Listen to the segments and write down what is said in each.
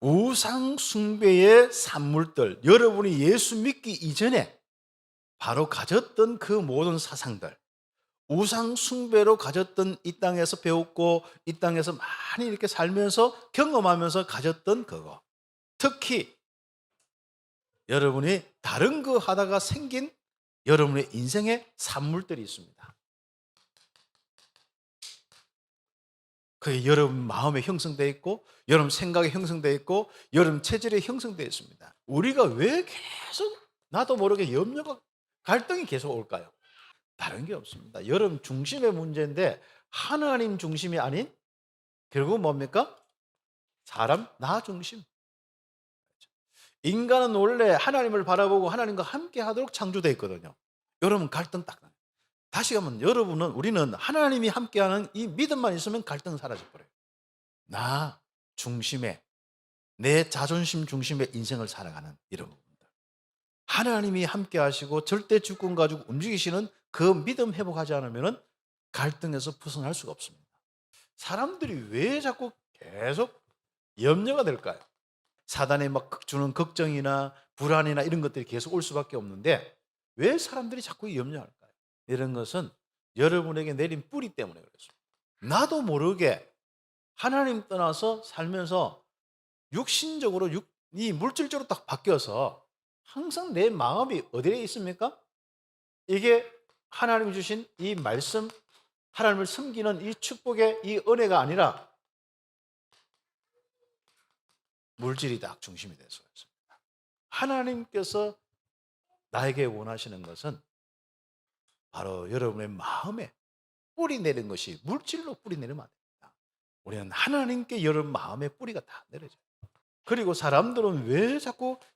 우상 숭배의 산물들, 여러분이 예수 믿기 이전에 바로 가졌던 그 모든 사상들, 우상 숭배로 가졌던 이 땅에서 배웠고 이 땅에서 많이 이렇게 살면서 경험하면서 가졌던 그거, 특히 여러분이 다른 거 하다가 생긴 여러분의 인생의 산물들이 있습니다. 그게 여러분 마음에 형성되어 있고 여러분 생각에 형성되어 있고 여러분 체질에 형성되어 있습니다. 우리가 왜 계속 나도 모르게 염려가 갈등이 계속 올까요? 다른 게 없습니다. 여러분 중심의 문제인데 하나님 중심이 아닌 결국은 뭡니까? 사람 나 중심. 인간은 원래 하나님을 바라보고 하나님과 함께 하도록 창조되어 있거든요. 여러분 갈등 딱 나요. 다시 가면 우리는 하나님이 함께하는 이 믿음만 있으면 갈등은 사라져 버려요. 나 중심에 내 자존심 중심의 인생을 살아가는 이런 부분들. 하나님이 함께 하시고 절대 주권 가지고 움직이시는 그 믿음 회복하지 않으면 갈등에서 벗어날 수가 없습니다. 사람들이 왜 자꾸 계속 염려가 될까요? 사단이 막 주는 걱정이나 불안이나 이런 것들이 계속 올 수밖에 없는데 왜 사람들이 자꾸 염려할까요? 이런 것은 여러분에게 내린 뿌리 때문에 그렇습니다. 나도 모르게 하나님 떠나서 살면서 육신적으로 이 물질적으로 딱 바뀌어서 항상 내 마음이 어디에 있습니까? 이게 하나님이 주신 이 말씀, 하나님을 섬기는 이 축복의 이 은혜가 아니라 물질이 딱 중심이 돼서 그렇습니다. 하나님께서 나에게 원하시는 것은 바로 여러분의 마음에 뿌리 내린 것이 물질로 뿌리 내리면 안 됩니다. 우리는 하나님께 여러분 마음의 뿌리가 다 내려져요. 그리고 사람들은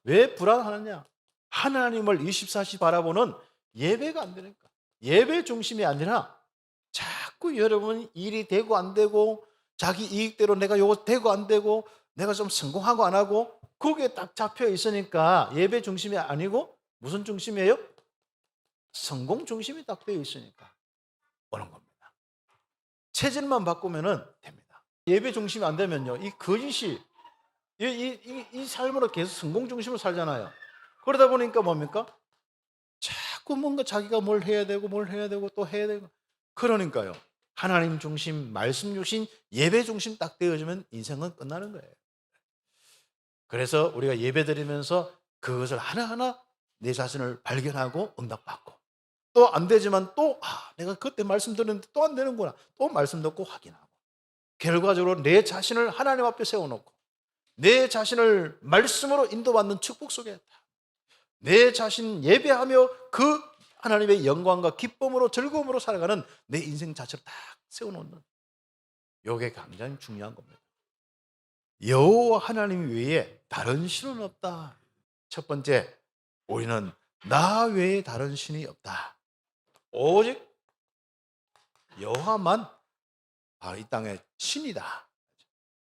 왜 불안하느냐? 하나님을 24시 바라보는 예배가 안 되니까. 예배 중심이 아니라 자꾸 여러분 일이 되고 안 되고 자기 이익대로 내가 요거 되고 안 되고 내가 좀 성공하고 안 하고 거기에 딱 잡혀 있으니까 예배 중심이 아니고 무슨 중심이에요? 성공 중심이 딱 되어 있으니까 오는 겁니다. 체질만 바꾸면 됩니다. 예배 중심이 안 되면요, 이 거짓이 이 삶으로 계속 성공 중심으로 살잖아요. 그러다 보니까 뭡니까? 자꾸 뭔가 자기가 뭘 해야 되고 또 해야 되고 그러니까요. 하나님 중심, 말씀 중심, 예배 중심 딱 되어지면 인생은 끝나는 거예요. 그래서 우리가 예배 드리면서 그것을 하나하나 내 자신을 발견하고 응답받고 또 안 되지만 내가 그때 말씀 드렸는데 또 안 되는구나. 또 말씀 듣고 확인하고 결과적으로 내 자신을 하나님 앞에 세워놓고 내 자신을 말씀으로 인도받는 축복 속에 내 자신 예배하며 그 하나님의 영광과 기쁨으로 즐거움으로 살아가는 내 인생 자체를 딱 세워놓는 이게 굉장히 중요한 겁니다. 여호와 하나님 외에 다른 신은 없다. 첫 번째, 우리는 나 외에 다른 신이 없다. 오직 여호와만 바로 이 땅의 신이다.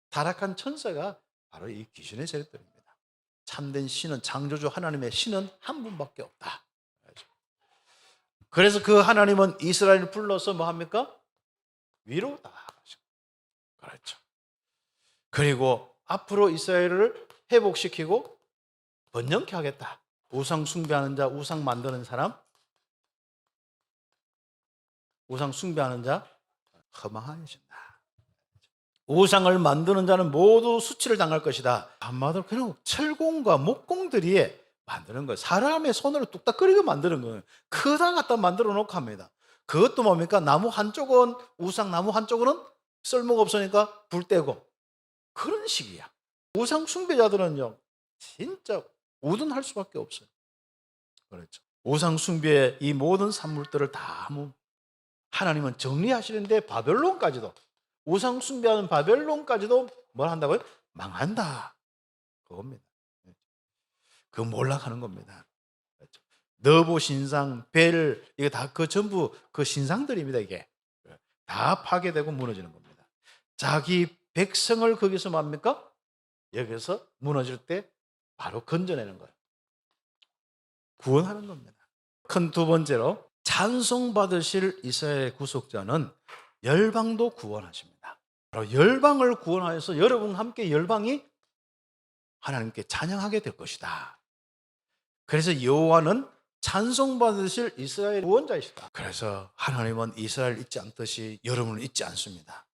타락한 천사가 바로 이 귀신의 세력들입니다. 참된 신은 창조주 하나님의 신은 한 분밖에 없다. 그래서 그 하나님은 이스라엘을 불러서 뭐 합니까? 위로다. 그렇죠. 그리고 앞으로 이스라엘을 회복시키고 번영케 하겠다. 우상 숭배하는 자, 우상 만드는 사람, 우상 숭배하는 자 허망하여진다. 우상을 만드는 자는 모두 수치를 당할 것이다. 한마디로 그냥 철공과 목공들이 만드는 거예요. 사람의 손으로 뚝딱거리게 만드는 거예요. 크다 갖다 만들어 놓고 합니다. 그것도 뭡니까? 나무 한쪽은 우상, 나무 한쪽은 쓸모가 없으니까 불 떼고 그런 식이야. 우상 숭배자들은요 진짜 우둔할 수밖에 없어요. 그렇죠. 우상 숭배의 이 모든 산물들을 다 하나님은 정리하시는데 바벨론까지도 우상 숭배하는 바벨론까지도 뭘 한다고요? 망한다. 그겁니다. 그 몰락하는 겁니다. 그렇죠. 너보 신상, 벨 이게 다 그 전부 그 신상들입니다. 이게 다 파괴되고 무너지는 겁니다. 자기 백성을 거기서 뭡니까? 여기서 무너질 때 바로 건져내는 거예요. 구원하는 겁니다. 큰 두 번째로 찬송받으실 이스라엘의 구속자는 열방도 구원하십니다. 바로 열방을 구원하여서 여러분 함께 열방이 하나님께 찬양하게 될 것이다. 그래서 여호와는 찬송받으실 이스라엘 구원자이시다. 그래서 하나님은 이스라엘 잊지 않듯이 여러분을 잊지 않습니다.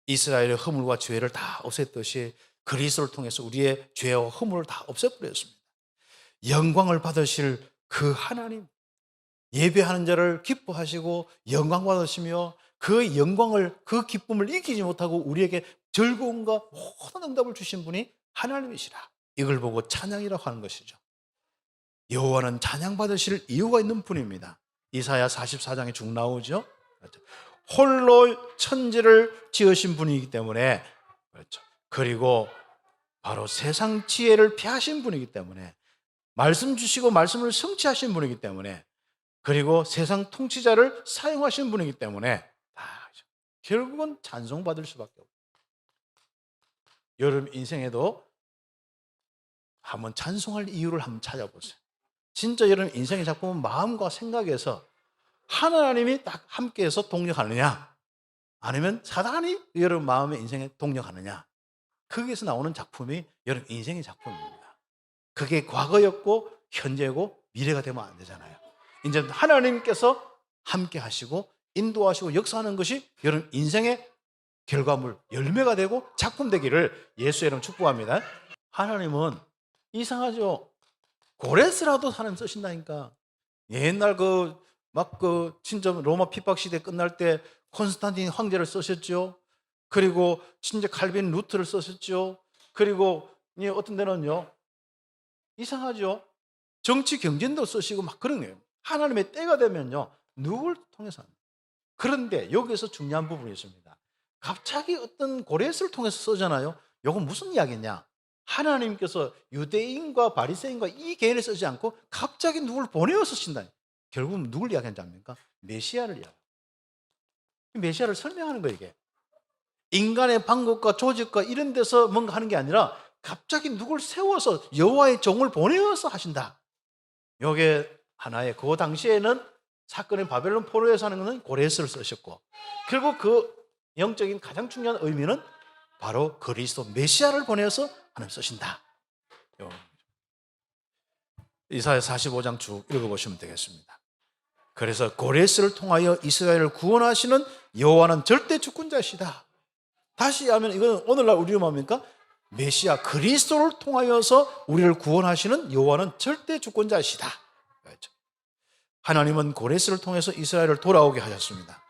이스라엘의 허물과 죄를 다 없앴듯이 그리스도를 통해서 우리의 죄와 허물을 다 없애버렸습니다. 영광을 받으실 그 하나님, 예배하는 자를 기뻐하시고 영광 받으시며 그 영광을, 그 기쁨을 이기지 못하고 우리에게 즐거움과 모든 응답을 주신 분이 하나님이시라. 이걸 보고 찬양이라고 하는 것이죠. 여호와는 찬양받으실 이유가 있는 분입니다. 이사야 44장에 쭉 나오죠. 그렇죠. 홀로 천지를 지으신 분이기 때문에, 그렇죠. 그리고 바로 세상 지혜를 피하신 분이기 때문에, 말씀 주시고 말씀을 성취하신 분이기 때문에, 그리고 세상 통치자를 사용하신 분이기 때문에 결국은 찬송받을 수밖에 없어요. 여러분 인생에도 한번 찬송할 이유를 한번 찾아보세요. 진짜 여러분 인생의 작품은 마음과 생각에서 하나님이 딱 함께해서 동력하느냐, 아니면 사단이 여러분 마음의 인생에 동력하느냐, 거기에서 나오는 작품이 여러분 인생의 작품입니다. 그게 과거였고 현재고 미래가 되면 안 되잖아요. 이제 하나님께서 함께 하시고 인도하시고 역사하는 것이 여러분 인생의 결과물, 열매가 되고 작품 되기를 예수의 이름으로 축복합니다. 하나님은 이상하죠. 고레스라도 하나님 쓰신다니까. 옛날 진짜 로마 핍박 시대 끝날 때 콘스탄틴 황제를 쓰셨죠. 그리고 진짜 칼빈 루트를 쓰셨죠. 그리고 어떤 데는요, 이상하죠. 정치 경진도 쓰시고 막 그런 거예요. 하나님의 때가 되면요, 누굴 통해서 합니다. 그런데 여기서 중요한 부분이 있습니다. 갑자기 어떤 고레스를 통해서 쓰잖아요. 이건 무슨 이야기냐? 하나님께서 유대인과 바리새인과 이 개인을 쓰지 않고 갑자기 누굴 보내어 쓰신다. 결국은 누굴 이야기하는지 압니까? 메시아를 이야기합니다. 메시아를 설명하는 거예요, 이게. 인간의 방법과 조직과 이런 데서 뭔가 하는 게 아니라 갑자기 누굴 세워서 여호와의 종을 보내어서 하신다. 이게 하나의, 그 당시에는 사건의 바벨론 포로에서 하는 것은 고레스를 쓰셨고, 결국 그 영적인 가장 중요한 의미는 바로 그리스도 메시아를 보내어서 하나님 쓰신다. 이사야 45장 쭉 읽어보시면 되겠습니다. 그래서 고레스를 통하여 이스라엘을 구원하시는 여호와는 절대 주권자시다. 다시 하면 이건 오늘날 우리로 뭡니까? 메시아 그리스도를 통하여서 우리를 구원하시는 여호와는 절대 주권자시다. 그렇죠? 하나님은 고레스를 통해서 이스라엘을 돌아오게 하셨습니다.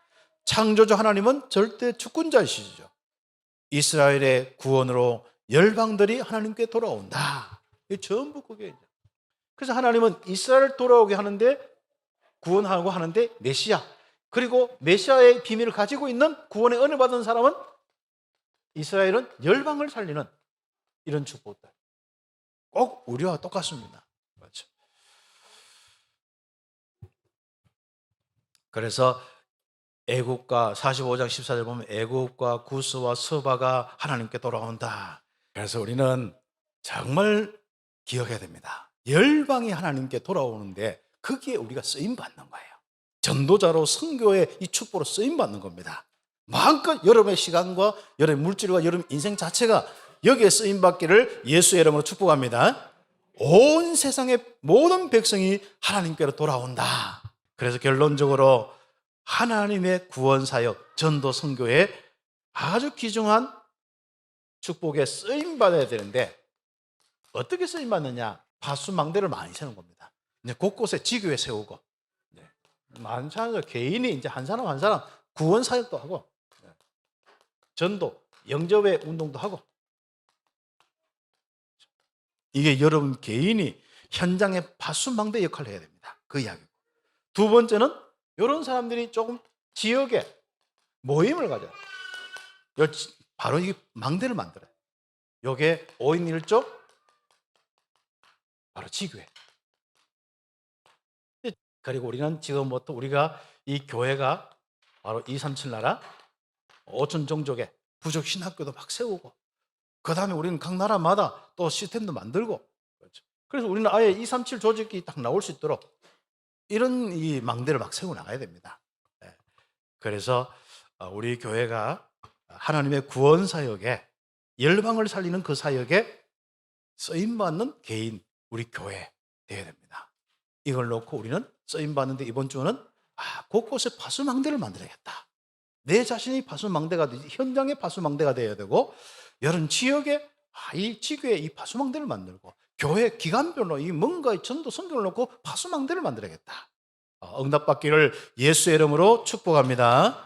창조주 하나님은 절대 주권자이시죠. 이스라엘의 구원으로 열방들이 하나님께 돌아온다. 이게 전부 그게. 그래서 하나님은 이스라엘을 돌아오게 하는데, 구원하고 하는데 메시아, 그리고 메시아의 비밀을 가지고 있는 구원의 은혜 받은 사람은, 이스라엘은 열방을 살리는 이런 축복들. 꼭 우리와 똑같습니다. 그렇죠? 그래서 애굽과 45장 14절 보면 애굽과 구스와 서바가 하나님께 돌아온다. 그래서 우리는 정말 기억해야 됩니다. 열방이 하나님께 돌아오는데 거기에 우리가 쓰임 받는 거예요. 전도자로 선교의 이 축복으로 쓰임 받는 겁니다. 마음껏 여러분의 시간과 여러분의 물질과 여러분 인생 자체가 여기에 쓰임 받기를 예수의 이름으로 축복합니다. 온 세상의 모든 백성이 하나님께로 돌아온다. 그래서 결론적으로 하나님의 구원 사역, 전도 선교에 아주 귀중한 축복에 쓰임 받아야 되는데, 어떻게 쓰임 받느냐? 파수망대를 많이 세우는 겁니다. 이제 곳곳에 지교회 세우고, 많잖아요. 개인이 이제 한 사람 한 사람 구원 사역도 하고, 전도, 영접의 운동도 하고. 이게 여러분 개인이 현장의 파수망대 역할을 해야 됩니다. 그 이야기고. 두 번째는 이런 사람들이 조금 지역에 모임을 가져요. 바로 이 망대를 만들어요. 이게 5인 1조, 바로 지교회. 그리고 우리는 지금부터 우리가 이 교회가 바로 237 나라 5천 종족의 부족 신학교도 막 세우고, 그 다음에 우리는 각 나라마다 또 시스템도 만들고, 그렇죠. 그래서 우리는 아예 237 조직이 딱 나올 수 있도록 이런 이 망대를 막 세워 나가야 됩니다. 그래서 우리 교회가 하나님의 구원 사역에, 열방을 살리는 그 사역에 쓰임받는 개인, 우리 교회 되어야 됩니다. 이걸 놓고 우리는 쓰임받는데 이번 주는 곳곳에 파수망대를 만들어야겠다. 내 자신이 파수망대가 되지, 현장의 파수망대가 되어야 되고, 여러 지역에 이 지교에 이 파수망대를 만들고, 교회 기간별로 이 뭔가 전도 성경을 놓고 파수망대를 만들어야겠다. 응답받기를 예수의 이름으로 축복합니다.